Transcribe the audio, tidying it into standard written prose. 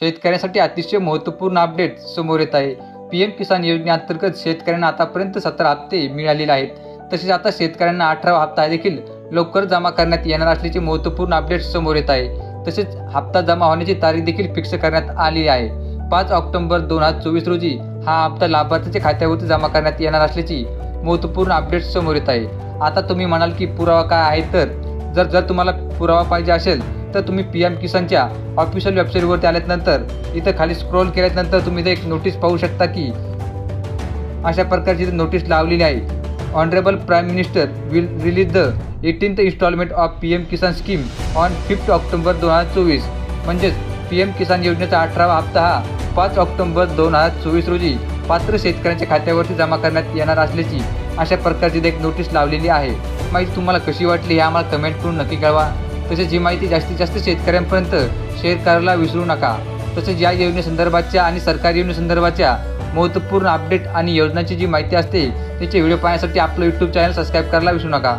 शेतकऱ्यांसाठी अतिशय महत्त्वपूर्ण अपडेट समोर येत आहे। पीएम किसान योजनेअंतर्गत शेतकऱ्यांना आतापर्यंत 17 हप्ते मिळालेले आहेत। तसेच आता शेतकऱ्यांना 18वा हप्ता देखील लवकर जमा करण्यात येणार असल्याचे महत्त्वपूर्ण अपडेट समोर येत आहे। तसेच हप्ता जमा होण्याची तारीख देखील फिक्स करण्यात आली आहे। 5 ऑक्टोबर 2024 रोजी हा हप्ता लाभार्थ्याच्या खात्यावरती जमा करण्यात येणार असल्याची महत्त्वपूर्ण अपडेट समोर येत आहे। आता तुम्ही म्हणाल की पुरावा काय आहे, तर जर तुम्हाला पुरावा पाहिजे असेल तर तुम्ही पीएम किसानच्या ऑफिशियल वेबसाईटवरती आल्यानंतर इथं खाली स्क्रॉल केल्यानंतर तुम्ही एक नोटीस पाहू शकता की अशा प्रकारची नोटीस लावलेली आहे। Honourable prime minister will release the 18th instalment of PM Kisan scheme on 5 October 2024। म्हणजेच पीएम किसान योजनेचा 18वा हप्ता हा 5 ऑक्टोबर 2024 रोजी पात्र शेतकऱ्यांच्या खात्यावरती जमा करण्यात येणार असल्याची अशा प्रकारची एक नोटीस लावलेली आहे। माहिती तुम्हाला कशी वाटली हे आम्हाला कमेंट करून नक्की कळवा। तसेच ही माहिती जास्तीत जास्त शेतकऱ्यांपर्यंत शेअर करायला विसरू नका। तसेच या योजनेसंदर्भाच्या आणि सरकारी योजनेसंदर्भाच्या महत्त्वपूर्ण अपडेट आणि योजनांची जी माहिती असते त्याचे व्हिडिओ पाहण्यासाठी आपलं यूट्यूब चॅनल सबस्क्राईब करायला विसरू नका।